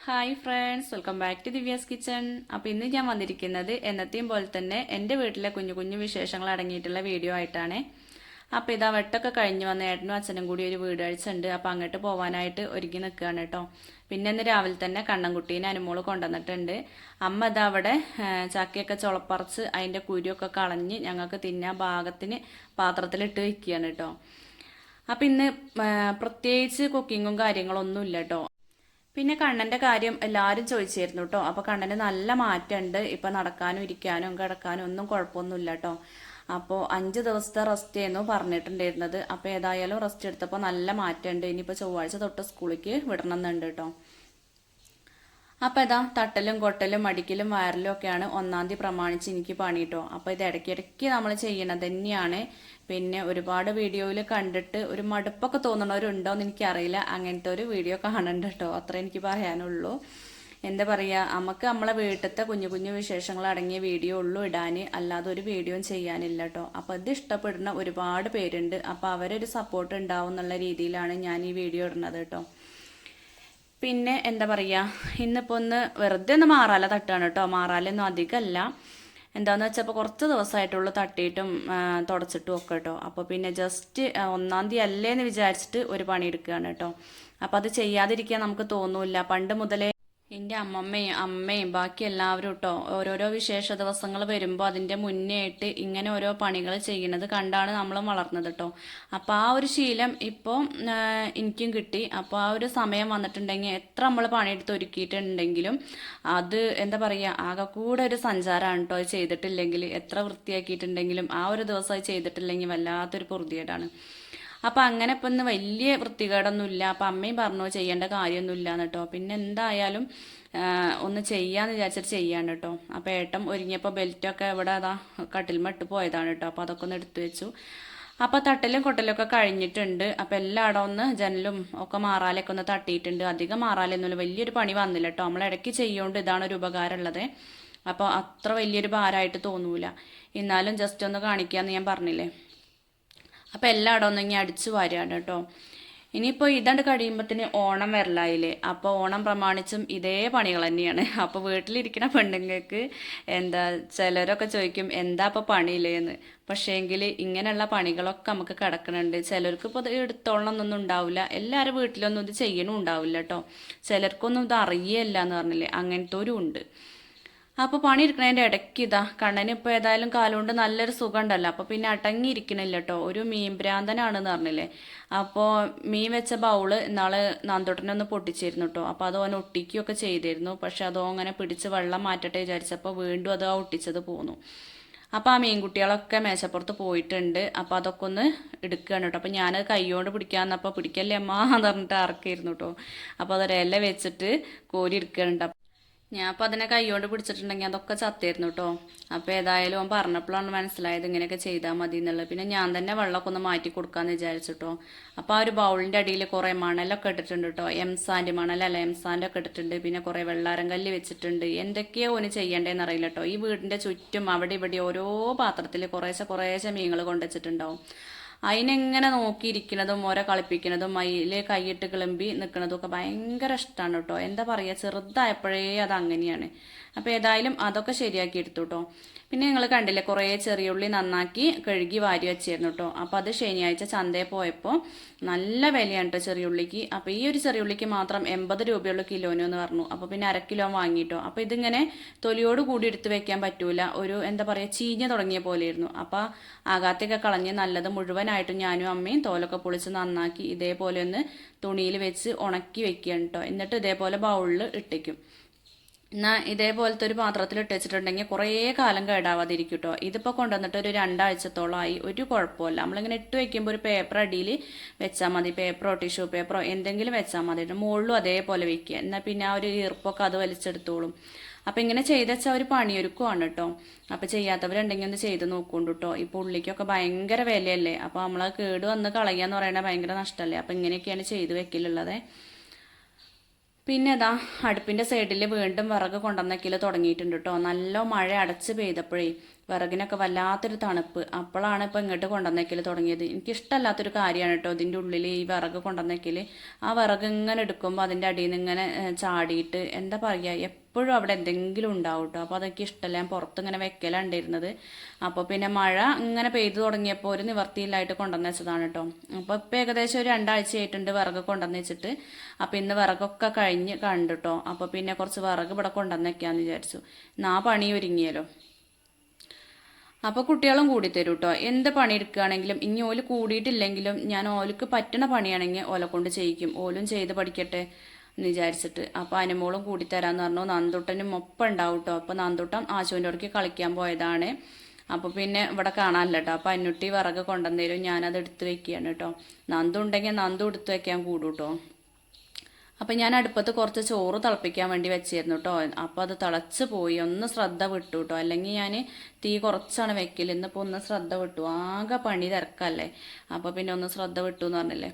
Hi friends, welcome back to Divya's kitchen. അപ്പോൾ ഇന്ന് ഞാൻ വന്നിരിക്കുന്നത് എന്നത്തെയും പോലെ തന്നെ എൻ്റെ വീട്ടിലെ കുഞ്ഞു കുഞ്ഞു വിശേഷങ്ങൾ അടങ്ങിയിട്ടുള്ള വീഡിയോ ആയിട്ടാണ്. അപ്പോൾ ഇതാ വെട്ടൊക്കെ കഴിഞ്ഞ് വന്ന ഏട്ടനും അച്ഛനും കൂടി ഒരു വീട് ഉണ്ട്. അപ്പോൾ അങ്ങോട്ട് പോകാനായിട്ട് ഒരുങ്ങി നിൽക്കുകയാണ് കേട്ടോ. പിന്നെ ഇന്ന് രാവിലെ തന്നെ കണ്ണൻകുട്ടീനെ അനുമോള് കൊണ്ടുവന്നിട്ടുണ്ട്. അമ്മ ഇതാ അവിടെ ചക്കയൊക്കെ ചുളപ്പറിച്ച് അതിൻ്റെ കുരുവൊക്കെ കളഞ്ഞ് ഞങ്ങൾക്ക് തിന്നാൻ പാകത്തിന് പാത്രത്തിലിട്ട് വയ്ക്കുകയാണ് കേട്ടോ. അപ്പോൾ ഇന്ന് പ്രത്യേകിച്ച് കുക്കിങ്ങും കാര്യങ്ങളൊന്നും ഇല്ല കേട്ടോ. പിന്നെ കണ്ണൻ്റെ കാര്യം എല്ലാവരും ചോദിച്ചിരുന്നു കേട്ടോ. അപ്പോൾ കണ്ണന് നല്ല മാറ്റമുണ്ട്. ഇപ്പം നടക്കാനും ഇരിക്കാനും കിടക്കാനും ഒന്നും കുഴപ്പമൊന്നുമില്ല കേട്ടോ. അപ്പോൾ 5 ദിവസത്തെ റെസ്റ്റ് ആയിരുന്നു പറഞ്ഞിട്ടുണ്ടായിരുന്നത്. അപ്പോൾ ഏതായാലും റെസ്റ്റ് എടുത്തപ്പോൾ നല്ല മാറ്റമുണ്ട്. ഇനിയിപ്പോൾ ചൊവ്വാഴ്ച തൊട്ട് സ്കൂളിലേക്ക് വിടണം എന്നുണ്ട് കേട്ടോ. അപ്പോൾ ഇതാ തട്ടലും കൊട്ടലും അടിക്കലും വയറലും ഒക്കെയാണ് 1-ാം തീയതി പ്രമാണിച്ച് എനിക്ക് പണി കേട്ടോ. അപ്പോൾ ഇത് ഇടയ്ക്കിടയ്ക്ക് നമ്മൾ ചെയ്യണത് തന്നെയാണ്. പിന്നെ ഒരുപാട് വീഡിയോയിൽ കണ്ടിട്ട് ഒരു മടുപ്പൊക്കെ തോന്നണവരുണ്ടോ എന്ന് എനിക്കറിയില്ല. അങ്ങനത്തെ ഒരു വീഡിയോ കാണണ്ട കേട്ടോ. അത്ര എനിക്ക് പറയാനുള്ളൂ. എന്താ പറയുക, നമുക്ക് നമ്മളെ വീട്ടിലത്തെ കുഞ്ഞു കുഞ്ഞു വിശേഷങ്ങൾ അടങ്ങിയ വീഡിയോ ഉള്ളൂ ഇടാൻ, അല്ലാതെ ഒരു വീഡിയോയും ചെയ്യാനില്ല കേട്ടോ. അപ്പോൾ ഇത് ഇഷ്ടപ്പെടുന്ന ഒരുപാട് പേരുണ്ട്. അപ്പോൾ അവരൊരു സപ്പോർട്ട് ഉണ്ടാവും എന്നുള്ള രീതിയിലാണ് ഞാൻ ഈ വീഡിയോ ഇടുന്നത് കേട്ടോ. പിന്നെ എന്താ പറയുക, ഇന്നിപ്പോൾ ഒന്ന് വെറുതെ ഒന്ന് മാറാല തട്ടാണ് കേട്ടോ. മാറാലൊന്നും അധികമല്ല. എന്താന്ന് വെച്ചപ്പോൾ കുറച്ച് ദിവസമായിട്ടുള്ളൂ തട്ടിയിട്ടും തുടച്ചിട്ടും ഒക്കെ കേട്ടോ. അപ്പോൾ പിന്നെ ജസ്റ്റ് 1-ാം തീയതി അല്ലേന്ന് വിചാരിച്ചിട്ട് ഒരു പണി എടുക്കുകയാണ് കേട്ടോ. അപ്പോൾ അത് ചെയ്യാതിരിക്കാൻ നമുക്ക് തോന്നൂല. പണ്ട് മുതലേ എൻ്റെ അമ്മയും ബാക്കി എല്ലാവരും കേട്ടോ ഓരോരോ വിശേഷ ദിവസങ്ങൾ വരുമ്പോൾ അതിൻ്റെ മുന്നേ ആയിട്ട് ഇങ്ങനെ ഓരോ പണികൾ ചെയ്യുന്നത് കണ്ടാണ് നമ്മൾ വളർന്നത് കേട്ടോ. അപ്പോൾ ആ ഒരു ശീലം ഇപ്പോൾ എനിക്കും കിട്ടി. അപ്പോൾ ആ ഒരു സമയം വന്നിട്ടുണ്ടെങ്കിൽ എത്ര നമ്മൾ പണിയെടുത്ത് ഒരുക്കിയിട്ടുണ്ടെങ്കിലും അത് എന്താ പറയുക, ആകെ കൂടെ ഒരു സഞ്ചാരമാണ് കേട്ടോ. ചെയ്തിട്ടില്ലെങ്കിൽ എത്ര വൃത്തിയാക്കിയിട്ടുണ്ടെങ്കിലും ആ ഒരു ദിവസം ചെയ്തിട്ടില്ലെങ്കിൽ വല്ലാത്തൊരു പൊറുതിയേടാണ്. അപ്പം അങ്ങനെ ഇപ്പം ഇന്ന് വലിയ വൃത്തികേടൊന്നുമില്ല. അപ്പം അമ്മയും പറഞ്ഞു ചെയ്യേണ്ട കാര്യമൊന്നുമില്ല കേട്ടോ. പിന്നെ എന്തായാലും ഒന്ന് ചെയ്യാന്ന് വിചാരിച്ചിട്ട് ചെയ്യാണ് കേട്ടോ. അപ്പം ഏട്ടൻ ഒരുങ്ങിയപ്പോൾ ബെൽറ്റൊക്കെ ഇവിടെ അതാ കട്ടിൽമട്ട് പോയതാണ് കേട്ടോ. അപ്പോൾ അതൊക്കെ ഒന്ന് എടുത്തു വെച്ചു. അപ്പോൾ തട്ടലും കൊട്ടലൊക്കെ കഴിഞ്ഞിട്ടുണ്ട്. അപ്പോൾ എല്ലായിടം ഒന്ന് ജനലും ഒക്കെ മാറാലൊക്കെ ഒന്ന് തട്ടിയിട്ടുണ്ട്. അധികം മാറാലൊന്നുമില്ല, വലിയൊരു പണി വന്നില്ല കേട്ടോ. നമ്മൾ ഇടയ്ക്ക് ചെയ്യുകൊണ്ട് ഇതാണ് ഒരു ഉപകാരമുള്ളത്. അപ്പോൾ അത്ര വലിയൊരു ഭാരമായിട്ട് തോന്നൂല. എന്നാലും ജസ്റ്റ് ഒന്ന് കാണിക്കാമെന്ന് ഞാൻ പറഞ്ഞില്ലേ. അപ്പോൾ എല്ലായിടം ഒന്ന് ഇങ്ങനെ അടിച്ചു വാരുകയാണ് കേട്ടോ. ഇനിയിപ്പോൾ ഇതാണ്ട് കഴിയുമ്പോഴത്തേന് ഓണം വരലായില്ലേ. അപ്പോൾ ഓണം പ്രമാണിച്ചും ഇതേ പണികൾ തന്നെയാണ്. അപ്പോൾ വീട്ടിലിരിക്കുന്ന പെണ്ണുങ്ങൾക്ക് എന്താ ചിലരൊക്കെ ചോദിക്കും എന്താ ഇപ്പോൾ പണിയില്ലേന്ന്. പക്ഷേങ്കിൽ ഇങ്ങനെയുള്ള പണികളൊക്കെ നമുക്ക് കിടക്കുന്നുണ്ട്. ചിലർക്ക് ഇപ്പോൾ ഇത് എടുത്തോളണമെന്നൊന്നും ഉണ്ടാവില്ല. എല്ലാവരും വീട്ടിലൊന്നും ഇത് ചെയ്യണം ഉണ്ടാവില്ല കേട്ടോ. ചിലർക്കൊന്നും ഇത് അറിയില്ല എന്ന് പറഞ്ഞില്ലേ, അങ്ങനത്തോരും ഉണ്ട്. അപ്പോൾ പണി എടുക്കണതിൻ്റെ ഇടയ്ക്ക് ഇതാ കണ്ണന് ഇപ്പോൾ ഏതായാലും കാലുകൊണ്ട് നല്ലൊരു സുഖം ഉണ്ടല്ലോ. അപ്പോൾ പിന്നെ അടങ്ങിയിരിക്കണില്ല കേട്ടോ. ഒരു മീൻ ഭ്രാന്തനാണെന്ന് പറഞ്ഞില്ലേ. അപ്പോൾ മീൻ വെച്ച ബൗള് ഇന്നാള് നാന്തോട്ടനൊന്ന് പൊട്ടിച്ചിരുന്നു കേട്ടോ. അപ്പോൾ അത് ഓൻ ഒട്ടിക്കുകയൊക്കെ ചെയ്തിരുന്നു. പക്ഷെ അതോ അങ്ങനെ പിടിച്ച് വെള്ളം മാറ്റട്ടെ വിചാരിച്ചപ്പോൾ വീണ്ടും അത് ഒട്ടിച്ചത് പോന്നു. അപ്പോൾ ആ മീൻകുട്ടികളൊക്കെ മേശപ്പുറത്ത് പോയിട്ടുണ്ട്. അപ്പോൾ അതൊക്കെ ഒന്ന് എടുക്കുകയാണ് കേട്ടോ. അപ്പോൾ ഞാനത് കൈകൊണ്ട് പിടിക്കാമെന്നപ്പോൾ പിടിക്കല്ലേ അമ്മ എന്ന് പറഞ്ഞിട്ട് ഇറക്കിയിരുന്നു കേട്ടോ. അപ്പോൾ അതൊരില വെച്ചിട്ട് കോരി എടുക്കുകയാണ്. ഞാൻ അപ്പോൾ അതിനെ കൈകൊണ്ട് പിടിച്ചിട്ടുണ്ടെങ്കിൽ അതൊക്കെ ചത്തായിരുന്നു കേട്ടോ. അപ്പോൾ ഏതായാലും അവൻ പറഞ്ഞപ്പോഴാണ് മനസ്സിലായത് ഇങ്ങനെയൊക്കെ ചെയ്താൽ മതി എന്നുള്ളത്. പിന്നെ ഞാൻ തന്നെ വെള്ളമൊക്കെ ഒന്ന് മാറ്റി കൊടുക്കാമെന്ന് വിചാരിച്ചിട്ടോ. അപ്പോൾ ആ ഒരു ബൗളിൻ്റെ അടിയിൽ കുറേ മണലൊക്കെ ഇട്ടിട്ടുണ്ട് കേട്ടോ. എംസാൻ്റെ മണലല്ല, എംസാൻ്റെ ഒക്കെ ഇട്ടിട്ടുണ്ട്. പിന്നെ കുറേ വെള്ളാരം കല്ല് വെച്ചിട്ടുണ്ട്. എന്തൊക്കെയോ ഒന്ന് ചെയ്യേണ്ടതെന്ന് അറിയില്ല കേട്ടോ. ഈ വീടിൻ്റെ ചുറ്റും അവിടെ ഇവിടെ ഓരോ പാത്രത്തിൽ കുറേശ്ശെ മീനുകൾ കൊണ്ടുവച്ചിട്ടുണ്ടാവും. അതിനെങ്ങനെ നോക്കിയിരിക്കുന്നതും ഓരോ കളിപ്പിക്കുന്നതും അതിൽ കൈയിട്ട് കിളമ്പി നിൽക്കുന്നതും ഒക്കെ ഭയങ്കര ഇഷ്ടമാണ് കേട്ടോ. എന്താ പറയുക, ചെറുതായപ്പോഴേ അത് അങ്ങനെയാണ്. അപ്പോൾ ഏതായാലും അതൊക്കെ ശരിയാക്കി എടുത്തു കേട്ടോ. പിന്നെ നിങ്ങൾ കണ്ടില്ലേ, കുറേ ചെറിയ ഉള്ളി നന്നാക്കി കഴുകി വാരി വെച്ചിരുന്നു കേട്ടോ. അപ്പോൾ അത് ശനിയാഴ്ച ചന്തയിൽ പോയപ്പോൾ നല്ല വിലയാണ് കേട്ടോ ചെറിയ ഉള്ളിക്ക്. അപ്പോൾ ഈ ഒരു ചെറിയ ഉള്ളിക്ക് മാത്രം 80 രൂപയുള്ള കിലോന് എന്ന് പറഞ്ഞു. അപ്പോൾ പിന്നെ 1/2 കിലോ വാങ്ങിയിട്ടോ. അപ്പോൾ ഇതിങ്ങനെ തൊലിയോട് കൂടി എടുത്ത് വെക്കാൻ പറ്റൂല, ഒരു എന്താ പറയുക ചീഞ്ഞ് തുടങ്ങിയ പോലെയായിരുന്നു. അപ്പോൾ ആകാത്തൊക്കെ കളഞ്ഞ് നല്ലത് മുഴുവനായിട്ടും ഞാനും അമ്മയും തോലൊക്കെ പൊളിച്ച് നന്നാക്കി ഇതേപോലെ ഒന്ന് തുണിയിൽ വെച്ച് ഉണക്കി വെക്കുകയാണ് കേട്ടോ. എന്നിട്ട് ഇതേപോലെ ബൗളിൽ ഇട്ടേക്കും. എന്നാൽ ഇതേപോലത്തെ ഒരു പാത്രത്തിൽ ഇട്ട് വെച്ചിട്ടുണ്ടെങ്കിൽ കുറേ കാലം കേടാവാതിരിക്കും കേട്ടോ. ഇതിപ്പോൾ കൊണ്ടുവന്നിട്ട് ഒരു 2 ആഴ്ചത്തോളമായി, ഒരു കുഴപ്പമില്ല. നമ്മളിങ്ങനെ ഇട്ട് വെക്കുമ്പോൾ ഒരു പേപ്പർ അടിയിൽ വെച്ചാൽ മതി. പേപ്പറോ ടിഷ്യൂ പേപ്പറോ എന്തെങ്കിലും വെച്ചാൽ മതി. മുകളിലും അതേപോലെ വെക്കുക. എന്നാൽ പിന്നെ ആ ഒരു ഈർപ്പൊക്കെ അത് വലിച്ചെടുത്തോളും. അപ്പം ഇങ്ങനെ ചെയ്ത് വെച്ചാൽ ഒരു പണിയൊരുക്കുവാണ് കേട്ടോ. അപ്പോൾ ചെയ്യാത്തവരുണ്ടെങ്കിൽ ഒന്ന് ചെയ്ത് നോക്കുന്നുണ്ട് കേട്ടോ. ഇപ്പോൾ ഉള്ളിക്കൊക്കെ ഭയങ്കര വിലയല്ലേ. അപ്പോൾ നമ്മൾ കേട് വന്ന് കളയുക പറയണത് ഭയങ്കര നഷ്ടമല്ലേ. അപ്പോൾ ഇങ്ങനെയൊക്കെയാണ് ചെയ്ത് വെക്കലുള്ളത്. പിന്നെ അതാ അടുപ്പിൻ്റെ സൈഡിൽ വീണ്ടും വിറക് കൊണ്ടുവന്നക്കിൽ തുടങ്ങിയിട്ടുണ്ട് കേട്ടോ. നല്ല മഴ അടച്ച് പെയ്തപ്പോഴേ വിറകിനൊക്കെ വല്ലാത്തൊരു തണുപ്പ്. അപ്പോഴാണ് ഇപ്പോൾ ഇങ്ങോട്ട് കൊണ്ടുവന്നേക്കൽ തുടങ്ങിയത്. എനിക്കിഷ്ടമല്ലാത്തൊരു കാര്യമാണ് കേട്ടോ ഇതിൻ്റെ ഉള്ളിൽ ഈ വിറക് കൊണ്ടുവന്നേക്കൽ. ആ വിറക് ഇങ്ങനെ എടുക്കുമ്പോൾ അതിൻ്റെ അടിയിൽ നിന്ന് ഇങ്ങനെ ചാടിയിട്ട് എന്താ പറയുക, എപ്പോഴും അവിടെ എന്തെങ്കിലും ഉണ്ടാവും കേട്ടോ. അപ്പോൾ അതൊക്കെ ഇഷ്ടമല്ല, ഞാൻ പുറത്ത് ഇങ്ങനെ വെക്കലുണ്ടായിരുന്നത്. അപ്പോൾ പിന്നെ മഴ ഇങ്ങനെ പെയ്തു തുടങ്ങിയപ്പോൾ ഒരു നിവർത്തിയില്ലായിട്ട് കൊണ്ടുവന്ന് വെച്ചതാണ് കേട്ടോ. അപ്പോൾ ഇപ്പോൾ ഏകദേശം ഒരു 2 ആഴ്ചയായിട്ടുണ്ട് വിറക് കൊണ്ടുവന്ന് വെച്ചിട്ട്. അപ്പോൾ ഇന്ന് വിറകൊക്കെ കഴിഞ്ഞ് കണ്ടു. അപ്പോൾ പിന്നെ കുറച്ച് വിറക് ഇവിടെ കൊണ്ടുവന്ന് വെക്കാമെന്ന് വിചാരിച്ചു. ആ പണി ഒരുങ്ങിയല്ലോ. അപ്പോൾ കുട്ടികളും കൂടി തരും കേട്ടോ. എന്ത് പണി എടുക്കുകയാണെങ്കിലും ഇനി ഓല് കൂടിയിട്ടില്ലെങ്കിലും ഞാൻ ഓലിക്ക് പറ്റണ പണിയാണെങ്കിൽ ഓലെ കൊണ്ട് ചെയ്യിക്കും. ഓലും ചെയ്ത് പഠിക്കട്ടെ എന്ന് വിചാരിച്ചിട്ട്. അപ്പോൾ അനുമോളും കൂടി തരാമെന്ന് പറഞ്ഞു. നന്ദുട്ടനും ഒപ്പം ഉണ്ടാവും കേട്ടോ. അപ്പോൾ നന്ദുട്ടൻ ആശുവിൻ്റെ അടുക്ക് കളിക്കാൻ പോയതാണ്. അപ്പോൾ പിന്നെ ഇവിടെ കാണാനില്ല കേട്ടോ. അപ്പോൾ അന്നുട്ടി വിറക് കൊണ്ടുവന്നേരും, ഞാനത് എടുത്ത് വെക്കുകയാണ് കേട്ടോ. നന്ദു ഉണ്ടെങ്കിൽ നന്ദു എടുത്ത് വെക്കാൻ കൂടും കേട്ടോ. അപ്പം ഞാൻ അടുപ്പത്ത് കുറച്ച് ചോറ് തിളപ്പിക്കാൻ വേണ്ടി വെച്ചിരുന്നു കേട്ടോ. അപ്പോൾ അത് തിളച്ച് പോയി, ഒന്ന് ശ്രദ്ധ വിട്ടു കേട്ടോ. അല്ലെങ്കിൽ ഞാൻ തീ കുറച്ചാണ് വെക്കൽ. ഇന്നിപ്പോൾ ഒന്ന് ശ്രദ്ധ വിട്ടു, ആകെ പണി തിരക്കല്ലേ. അപ്പോൾ പിന്നെ ഒന്ന് ശ്രദ്ധ വിട്ടു എന്ന് പറഞ്ഞില്ലേ.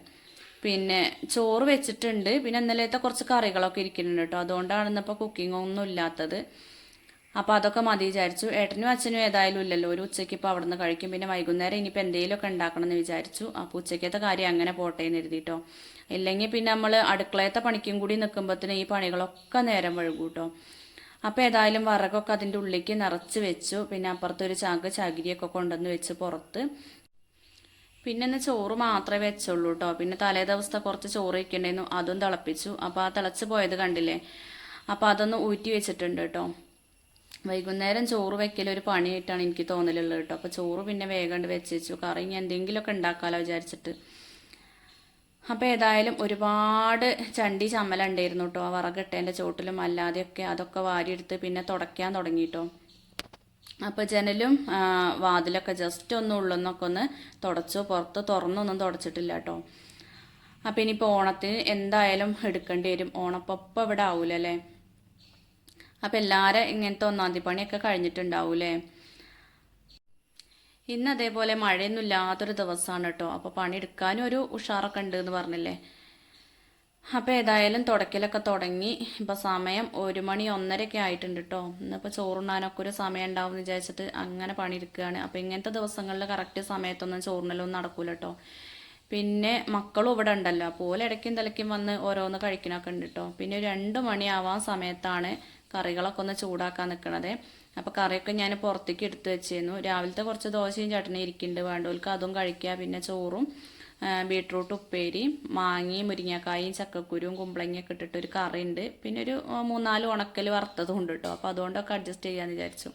പിന്നെ ചോറ് വെച്ചിട്ടുണ്ട്. പിന്നെ ഇന്നലത്തെ കുറച്ച് കറികളൊക്കെ ഇരിക്കുന്നുണ്ട് കേട്ടോ. അതുകൊണ്ടാണ് ഇന്നിപ്പോൾ കുക്കിംഗ് ഒന്നും ഇല്ലാത്തത്. അപ്പോൾ അതൊക്കെ മതി വിചാരിച്ചു. ഏട്ടനും അച്ഛനും ഏതായാലും ഇല്ലല്ലോ, ഒരു ഉച്ചയ്ക്ക് ഇപ്പോൾ അവിടെ നിന്ന് കഴിക്കും. പിന്നെ വൈകുന്നേരം ഇനിയിപ്പോൾ എന്തെങ്കിലുമൊക്കെ ഉണ്ടാക്കണം എന്ന് വിചാരിച്ചു. അപ്പോൾ ഉച്ചയ്ക്കത്തെ കാര്യം അങ്ങനെ പോട്ടെ എന്ന് എഴുതിട്ടോ. ഇല്ലെങ്കിൽ പിന്നെ നമ്മൾ അടുക്കളയത്തെ പണിക്കും കൂടി നിൽക്കുമ്പോഴത്തേന് ഈ പണികളൊക്കെ നേരം വഴുകും കേട്ടോ. അപ്പോൾ ഏതായാലും വിറകൊക്കെ അതിൻ്റെ ഉള്ളിലേക്ക് നിറച്ച് വെച്ചു. പിന്നെ അപ്പുറത്തൊരു ചകിരിയൊക്കെ കൊണ്ടുവന്ന് വെച്ച് പുറത്ത്. പിന്നെ ഇന്ന് ചോറ് മാത്രമേ വെച്ചുള്ളൂ കേട്ടോ. പിന്നെ തലേ ദിവസത്തെ കുറച്ച് ചോറ് വയ്ക്കണ്ടായിരുന്നു, അതും തിളപ്പിച്ചു. അപ്പോൾ ആ തിളച്ച് പോയത് കണ്ടില്ലേ. അപ്പോൾ അതൊന്ന് ഊറ്റി വെച്ചിട്ടുണ്ട് കേട്ടോ. വൈകുന്നേരം ചോറ് വെക്കൽ ഒരു പണിയായിട്ടാണ് എനിക്ക് തോന്നലുള്ളത് കേട്ടോ. അപ്പോൾ ചോറ് പിന്നെ വേഗം വെച്ചു. കറി ഇനി എന്തെങ്കിലുമൊക്കെ ഉണ്ടാക്കാമല്ലോ വിചാരിച്ചിട്ട്. അപ്പോൾ ഏതായാലും ഒരുപാട് ചണ്ടി ചമ്മലുണ്ടായിരുന്നു കേട്ടോ. ആ വിറകിട്ടതിൻ്റെ ചോട്ടിലും അല്ലാതെയൊക്കെ അതൊക്കെ വാരിയെടുത്ത് പിന്നെ തുടയ്ക്കാൻ തുടങ്ങി കേട്ടോ. അപ്പോൾ ജനലും വാതിലൊക്കെ ജസ്റ്റ് ഒന്ന് ഉള്ളെന്നൊക്കെ ഒന്ന് തുടച്ചു. പുറത്ത് തുറന്നൊന്നും തുടച്ചിട്ടില്ല കേട്ടോ. അപ്പോൾ ഇനിയിപ്പോൾ ഓണത്തിന് എന്തായാലും എടുക്കേണ്ടി വരും. ഓണപ്പൊപ്പം ഇവിടെ ആവൂലല്ലേ. അപ്പം എല്ലാവരും ഇങ്ങനത്തെ ഒന്നാം തീയതി പണിയൊക്കെ കഴിഞ്ഞിട്ടുണ്ടാവൂലേ. ഇന്ന് അതേപോലെ മഴയൊന്നും ഇല്ലാത്തൊരു ദിവസമാണ് കേട്ടോ. അപ്പോൾ പണിയെടുക്കാനും ഒരു ഉഷാറൊക്കെ ഉണ്ട് എന്ന് പറഞ്ഞില്ലേ. അപ്പോൾ ഏതായാലും തുടക്കലൊക്കെ തുടങ്ങി. ഇപ്പോൾ സമയം 1 മണി 1:30 ആയിട്ടുണ്ട് കേട്ടോ. ഇന്നിപ്പോൾ ചോറുണ്ണാനൊക്കെ ഒരു സമയം ഉണ്ടാവും എന്ന് വിചാരിച്ചിട്ട് അങ്ങനെ പണിയെടുക്കുകയാണ്. അപ്പോൾ ഇങ്ങനത്തെ ദിവസങ്ങളിൽ കറക്റ്റ് സമയത്തൊന്നും ചോറിനലൊന്നും നടക്കൂല കേട്ടോ. പിന്നെ മക്കളും ഇവിടെ ഉണ്ടല്ലോ, അപ്പോൾ ഇടയ്ക്കും തലയ്ക്കും വന്ന് ഓരോന്ന് കഴിക്കണമൊക്കെ ഉണ്ട് കേട്ടോ. പിന്നെ 2 മണിയാവാൻ സമയത്താണ് കറികളൊക്കെ ഒന്ന് ചൂടാക്കാൻ നിൽക്കണത്. അപ്പോൾ കറിയൊക്കെ ഞാൻ പുറത്തേക്ക് എടുത്ത് വെച്ചിരുന്നു. രാവിലത്തെ കുറച്ച് ദോശയും ചട്നിയും ഇരിക്കുന്നുണ്ട്, വേണ്ടവർക്ക് അതും കഴിക്കുക. പിന്നെ ചോറും ബീട്രൂട്ട് ഉപ്പേരി, മാങ്ങയും മുരിങ്ങക്കായും ചക്കക്കുരുവും കുമ്പളങ്ങയൊക്കെ ഇട്ടിട്ട് ഒരു കറി ഉണ്ട്. പിന്നെ ഒരു 3-4 ഉണക്കൽ വറുത്തതും ഉണ്ട് കേട്ടോ. അപ്പോൾ അതുകൊണ്ടൊക്കെ അഡ്ജസ്റ്റ് ചെയ്യാമെന്ന് വിചാരിച്ചു.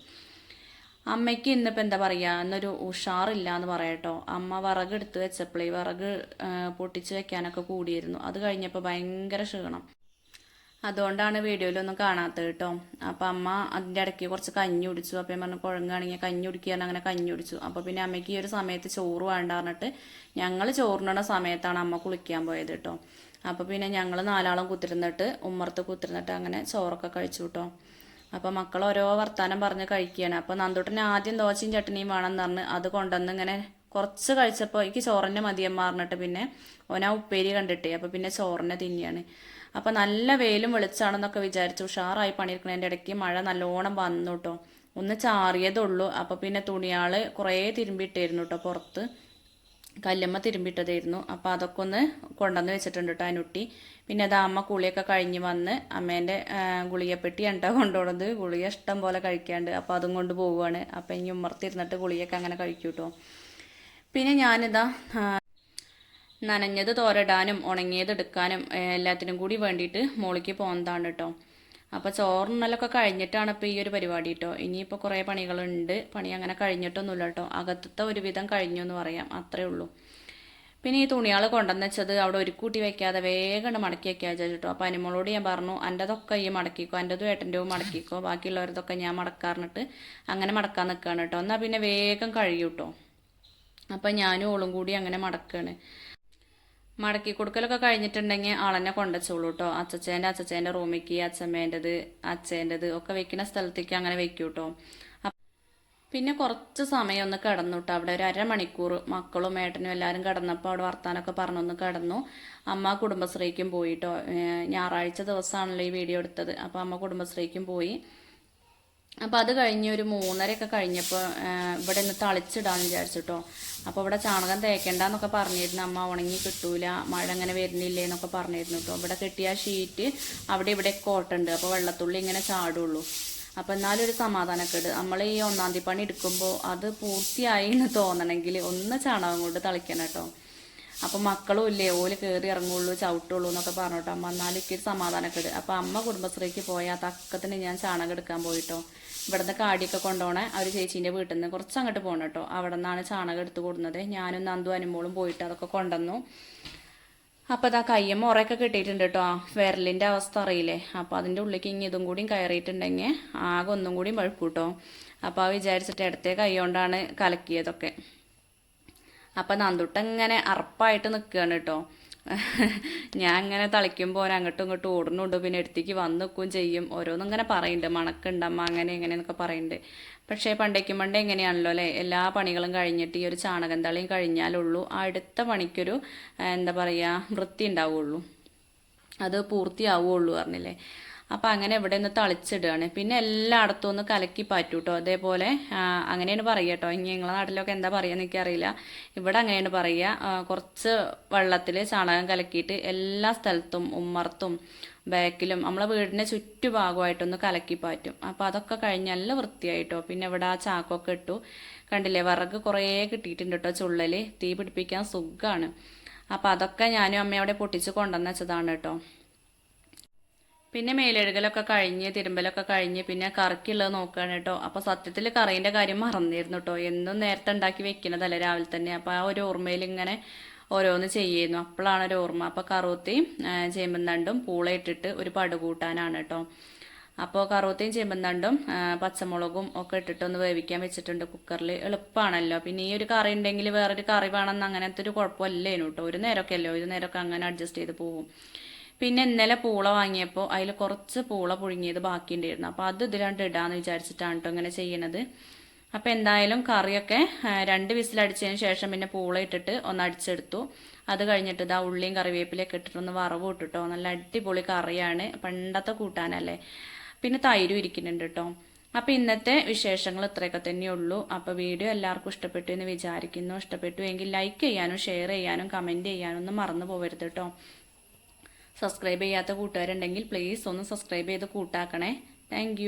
അമ്മയ്ക്ക് ഇന്നിപ്പോൾ എന്താ പറയുക, എന്നൊരു ഉഷാറില്ല എന്ന് പറയട്ടോ. അമ്മ വിറക് എടുത്ത് വെച്ചപ്പോഴേ വിറക് പൊട്ടിച്ച് വെക്കാനൊക്കെ കൂടിയിരുന്നു. അത് കഴിഞ്ഞപ്പോൾ ഭയങ്കര ക്ഷീണം. അതുകൊണ്ടാണ് വീഡിയോയിലൊന്നും കാണാത്തത് കേട്ടോ. അപ്പം അമ്മ അതിൻ്റെ ഇടയ്ക്ക് കുറച്ച് കഞ്ഞി കുടിച്ചു. അപ്പം ഞാൻ പറഞ്ഞു കുഴങ്ങാണെങ്കിൽ കഞ്ഞി കുടിക്കുകയാണ്, അങ്ങനെ കഞ്ഞി കുടിച്ചു. അപ്പോൾ പിന്നെ അമ്മയ്ക്ക് ഈ ഒരു സമയത്ത് ചോറ് വേണ്ട പറഞ്ഞിട്ട് ഞങ്ങൾ ചോറിനുള്ള സമയത്താണ് അമ്മ കുളിക്കാൻ പോയത് കേട്ടോ. അപ്പോൾ പിന്നെ ഞങ്ങൾ 4 ആളും കുത്തിരുന്നിട്ട് ഉമ്മർത്ത് കുത്തിരുന്നിട്ട് അങ്ങനെ ചോറൊക്കെ കഴിച്ചു കേട്ടോ. അപ്പോൾ മക്കൾ ഓരോ വർത്താനം പറഞ്ഞ് കഴിക്കുകയാണ്. അപ്പോൾ നന്ദൂട്ടന് ആദ്യം ദോശയും ചട്നിയും വേണമെന്ന് പറഞ്ഞ് അത് കൊണ്ടുവന്ന് ഇങ്ങനെ കുറച്ച് കഴിച്ചപ്പോൾ എനിക്ക് ചോറിനെ മതിയമ്മ പറഞ്ഞിട്ട് പിന്നെ ഓനാ ഉപ്പേരി കണ്ടിട്ടേ അപ്പോൾ പിന്നെ ചോറിനെ തിന്നിയാണ്. അപ്പോൾ നല്ല വെയിലും വെളിച്ചാണെന്നൊക്കെ വിചാരിച്ചു ഉഷാറായി പണിയെടുക്കുന്നതിൻ്റെ ഇടയ്ക്ക് മഴ നല്ലോണം വന്നു കേട്ടോ. ഒന്ന് ചാറിയതുള്ളൂ. അപ്പോൾ പിന്നെ തുണിയാൾ കുറേ തിരുമ്പിയിട്ടായിരുന്നു കേട്ടോ, പുറത്ത് കല്ലുമ്മ തിരുമ്പിട്ടതായിരുന്നു. അപ്പോൾ അതൊക്കെ ഒന്ന് കൊണ്ടുവന്ന് വെച്ചിട്ടുണ്ട് കേട്ടോ അനുട്ടി. പിന്നെ അത് അമ്മ കുളിയൊക്കെ കഴിഞ്ഞ് വന്ന് അമ്മേൻ്റെ ഗുളികപ്പെട്ടി കേട്ടോ കൊണ്ടുപോകുന്നത്. ഗുളിക ഇഷ്ടം പോലെ കഴിക്കാണ്ട്, അപ്പോൾ അതും കൊണ്ട് പോവുകയാണ്. അപ്പോൾ ഇനി ഉമ്മർത്തിരുന്നിട്ട് ഗുളികയൊക്കെ അങ്ങനെ കഴിക്കും കേട്ടോ. പിന്നെ ഞാനിതാ നനഞ്ഞത് തോരടാനും ഉണങ്ങിയത് എടുക്കാനും എല്ലാത്തിനും കൂടി വേണ്ടിയിട്ട് മോളിക്ക് പോകുന്നതാണ് കേട്ടോ. അപ്പോൾ ചോറിനലൊക്കെ കഴിഞ്ഞിട്ടാണ് ഇപ്പോൾ ഈ ഒരു പരിപാടി കേട്ടോ. ഇനിയിപ്പോൾ കുറേ പണികളുണ്ട്. പണി അങ്ങനെ കഴിഞ്ഞിട്ടൊന്നുമില്ല കേട്ടോ. അകത്തത്തെ ഒരുവിധം കഴിഞ്ഞു എന്ന് പറയാം, അത്രേ ഉള്ളൂ. പിന്നെ ഈ തുണിയാൾ കൊണ്ടുവന്ന് വെച്ചത് അവിടെ ഒരു കൂട്ടി വെക്കാതെ വേഗം മടക്കി വെക്കാൻ വിചാരിച്ചിട്ടോ. അപ്പോൾ അനിമോളോട് ഞാൻ പറഞ്ഞു എൻ്റെതൊക്കെ ഈ മടക്കിക്കോ, എൻ്റെതും ഏട്ടൻ്റെവും മടക്കിക്കോ, ബാക്കിയുള്ളവരതൊക്കെ ഞാൻ മടക്കാറിട്ട് അങ്ങനെ മടക്കാൻ നിൽക്കുകയാണ് കേട്ടോ. എന്നാൽ പിന്നെ വേഗം കഴിയും കേട്ടോ. അപ്പം ഞാനും ഓളും കൂടി അങ്ങനെ മടക്കുകയാണ്. മടക്കി കൊടുക്കലൊക്കെ കഴിഞ്ഞിട്ടുണ്ടെങ്കിൽ ആളെന്നെ കൊണ്ടുവച്ചോളൂ കേട്ടോ. അച്ഛച്ചേൻ്റെ റൂമിലേക്ക് അച്ഛേൻ്റെത് ഒക്കെ വെക്കുന്ന സ്ഥലത്തേക്ക് അങ്ങനെ വെക്കൂ കേട്ടോ. പിന്നെ കുറച്ച് സമയം ഒന്ന് കിടന്നു കേട്ടോ. അവിടെ ഒരു 1/2 മണിക്കൂർ മക്കളും ഏട്ടനും എല്ലാവരും കിടന്നപ്പോൾ അവിടെ വർത്താനൊക്കെ പറഞ്ഞൊന്ന് കിടന്നു. അമ്മ കുടുംബശ്രീക്കും പോയി കേട്ടോ. ഞായറാഴ്ച ദിവസമാണല്ലോ ഈ വീഡിയോ എടുത്തത്. അപ്പോൾ അമ്മ കുടുംബശ്രീക്കും പോയി. അപ്പോൾ അത് കഴിഞ്ഞ് ഒരു 3:30 കഴിഞ്ഞപ്പോൾ ഇവിടെ ഒന്ന് തളിച്ചിടാന്ന് വിചാരിച്ചിട്ടോ. അപ്പോൾ ഇവിടെ ചാണകം തേക്കണ്ടെന്നൊക്കെ പറഞ്ഞിരുന്നു അമ്മ, ഉണങ്ങി കിട്ടൂല, മഴ അങ്ങനെ വരുന്നില്ലേ എന്നൊക്കെ പറഞ്ഞിരുന്നു കേട്ടോ. ഇവിടെ കെട്ടിയ ഷീറ്റ് അവിടെ ഇവിടെ കോട്ടുണ്ട്, അപ്പോൾ വെള്ളത്തുള്ളി ഇങ്ങനെ ചാടുള്ളൂ. അപ്പോൾ എന്നാലും ഒരു സമാധാനക്കേട്. നമ്മൾ ഈ 1-ാം തീയതി പണി എടുക്കുമ്പോൾ അത് പൂർത്തിയായി എന്ന് തോന്നണമെങ്കിൽ ഒന്ന് ചാണകം കൊണ്ട് തളിക്കണം കേട്ടോ. അപ്പം മക്കളും ഇല്ലേ, ഓല് കയറി ഇറങ്ങുള്ളൂ, ചവിട്ടുള്ളൂ എന്നൊക്കെ പറഞ്ഞോട്ടോ അമ്മ. എന്നാലും എനിക്ക് സമാധാനക്കേട്. അപ്പം അമ്മ കുടുംബശ്രീക്ക് പോയാൽ തക്കത്തിന് ഞാൻ ചാണകം എടുക്കാൻ പോയിട്ടോ. ഇവിടുന്ന് കാടിയൊക്കെ കൊണ്ടുപോണേ അവർ ചേച്ചീൻ്റെ വീട്ടിൽ നിന്ന് കുറച്ച് അങ്ങോട്ട് പോകണം കേട്ടോ. അവിടെ നിന്നാണ് ചാണകം എടുത്ത് കൊടുക്കുന്നത്. ഞാനും നന്ദു അനുമോളും പോയിട്ട് അതൊക്കെ കൊണ്ടുവന്നു. അപ്പോൾ അതാ കയ്യമ്മ ഉറയൊക്കെ കിട്ടിയിട്ടുണ്ട് കേട്ടോ. വിരലിൻ്റെ അവസ്ഥ അറിയില്ലേ. അപ്പോൾ അതിൻ്റെ ഉള്ളിലേക്ക് ഇനി ഇതും കൂടിയും കയറിയിട്ടുണ്ടെങ്കിൽ ആകെ ഒന്നും കൂടിയും പഴുക്കൂട്ടോ. അപ്പോൾ ആ വിചാരിച്ചിട്ട് ഇടത്തെ കൈ കൊണ്ടാണ് കലക്കിയതൊക്കെ. അപ്പം നന്ദുട്ടങ്ങനെ അറപ്പായിട്ട് നിൽക്കുകയാണ് കേട്ടോ. ഞാൻ ഇങ്ങനെ തളിക്കുമ്പോൾ ഓരോ അങ്ങോട്ടും ഇങ്ങോട്ടും ഓടുന്നുണ്ട്. പിന്നെ അടുത്തേക്ക് വന്ന് നിൽക്കുകയും ചെയ്യും. ഓരോന്നും ഇങ്ങനെ പറയുന്നുണ്ട്, മണക്കുണ്ടമ്മ അങ്ങനെ എങ്ങനെയെന്നൊക്കെ പറയുന്നുണ്ട്. പക്ഷേ പണ്ടേക്കും പണ്ടേ എങ്ങനെയാണല്ലോ അല്ലേ, എല്ലാ പണികളും കഴിഞ്ഞിട്ട് ഈ ഒരു ചാണകം തളിയും കഴിഞ്ഞാലുള്ളൂ അടുത്ത പണിക്കൊരു എന്താ പറയുക വൃത്തി ഉണ്ടാവുള്ളൂ, അത് പൂർത്തിയാവുള്ളൂ പറഞ്ഞില്ലേ. അപ്പം അങ്ങനെ ഇവിടെ ഒന്ന് തളിച്ചിടുകയാണ്. പിന്നെ എല്ലായിടത്തും ഒന്ന് കലക്കി പാറ്റും കേട്ടോ. അതേപോലെ അങ്ങനെയാണ് പറയുക കേട്ടോ. ഇനി നിങ്ങളുടെ നാട്ടിലൊക്കെ എന്താ പറയുക എനിക്കറിയില്ല. ഇവിടെ അങ്ങനെയാണ് പറയുക. കുറച്ച് വെള്ളത്തിൽ ചാണകം കലക്കിയിട്ട് എല്ലാ സ്ഥലത്തും ഉമ്മർത്തും ബാക്കിലും നമ്മളെ വീടിൻ്റെ ചുറ്റുഭാഗമായിട്ടൊന്ന് കലക്കി പാറ്റും. അപ്പോൾ അതൊക്കെ കഴിഞ്ഞ് നല്ല വൃത്തിയായിട്ടോ. പിന്നെ ഇവിടെ ആ ചാക്കൊക്കെ ഇട്ടു. കണ്ടില്ലേ, വിറക് കുറേ കിട്ടിയിട്ടുണ്ട് കേട്ടോ. ചുള്ളൽ തീ പിടിപ്പിക്കാൻ സുഖമാണ്. അപ്പോൾ അതൊക്കെ ഞാനും അമ്മയോടെ പൊട്ടിച്ച് കൊണ്ടുവന്ന് വെച്ചതാണ് കേട്ടോ. പിന്നെ മേലെഴുകലൊക്കെ കഴിഞ്ഞ് തിരുമ്പലൊക്കെ കഴിഞ്ഞ് പിന്നെ കറിക്കുള്ളത് നോക്കുകയാണ് കേട്ടോ. അപ്പോൾ സത്യത്തിൽ കറീൻ്റെ കാര്യം മറന്നിരുന്നു കേട്ടോ. എന്നും നേരത്തെ ഉണ്ടാക്കി വെക്കുന്നതല്ലേ രാവിലെ തന്നെ. അപ്പോൾ ആ ഒരു ഓർമ്മയിൽ ഇങ്ങനെ ഓരോന്ന് ചെയ്യുന്നു. അപ്പോഴാണ് ഒരു ഓർമ്മ. അപ്പോൾ കറുവത്തിയും ചേമ്പന്തണ്ടും പൂള ഇട്ടിട്ട് ഒരു പടുകൂട്ടാനാണ് കേട്ടോ. അപ്പോൾ കറുവത്തിയും ചേമ്പന്തണ്ടും പച്ചമുളകും ഒക്കെ ഇട്ടിട്ടൊന്ന് വേവിക്കാൻ വെച്ചിട്ടുണ്ട് കുക്കറിൽ. എളുപ്പമാണല്ലോ. പിന്നെ ഈ ഒരു കറി ഉണ്ടെങ്കിൽ വേറൊരു കറി വേണമെന്ന് അങ്ങനത്തെ ഒരു കുഴപ്പമല്ലേനു കേട്ടോ. ഒരു നേരമൊക്കെ അല്ലോ, ഒരു നേരമൊക്കെ അങ്ങനെ അഡ്ജസ്റ്റ് ചെയ്ത് പോകും. പിന്നെ ഇന്നലെ പൂള വാങ്ങിയപ്പോൾ അതിൽ കുറച്ച് പൂള പുഴുങ്ങിയത് ബാക്കിയുണ്ടായിരുന്നു. അപ്പോൾ അത് ഇതിലാണ്ട് ഇടാന്ന് വിചാരിച്ചിട്ടാണ് കേട്ടോ ഇങ്ങനെ ചെയ്യണത്. അപ്പോൾ എന്തായാലും കറിയൊക്കെ 2 വിസിലടിച്ചതിന് ശേഷം പിന്നെ പൂള ഇട്ടിട്ട് ഒന്ന് അടിച്ചെടുത്തു. അത് കഴിഞ്ഞിട്ട് ഇതാ ഉള്ളിയും കറിവേപ്പിലൊക്കെ ഇട്ടിട്ടൊന്ന് വറവ് ഇട്ടിട്ടോ. നല്ല അടിപൊളി കറിയാണ്, പണ്ടത്തെ കൂട്ടാനല്ലേ. പിന്നെ തൈരും ഇരിക്കുന്നുണ്ട് കേട്ടോ. അപ്പോൾ ഇന്നത്തെ വിശേഷങ്ങൾ ഇത്രയൊക്കെ തന്നെയുള്ളൂ. അപ്പോൾ വീഡിയോ എല്ലാവർക്കും ഇഷ്ടപ്പെട്ടു എന്ന് വിചാരിക്കുന്നു. ഇഷ്ടപ്പെട്ടു എങ്കിൽ ലൈക്ക് ചെയ്യാനും ഷെയർ ചെയ്യാനും കമൻറ്റ് ചെയ്യാനും ഒന്നും മറന്നു പോകരുത് കേട്ടോ. സബ്സ്ക്രൈബ് ചെയ്യാത്ത കൂട്ടുകാരുണ്ടെങ്കിൽ പ്ലീസ് ഒന്ന് സബ്സ്ക്രൈബ് ചെയ്ത് കൂട്ടാക്കണേ. Thank you.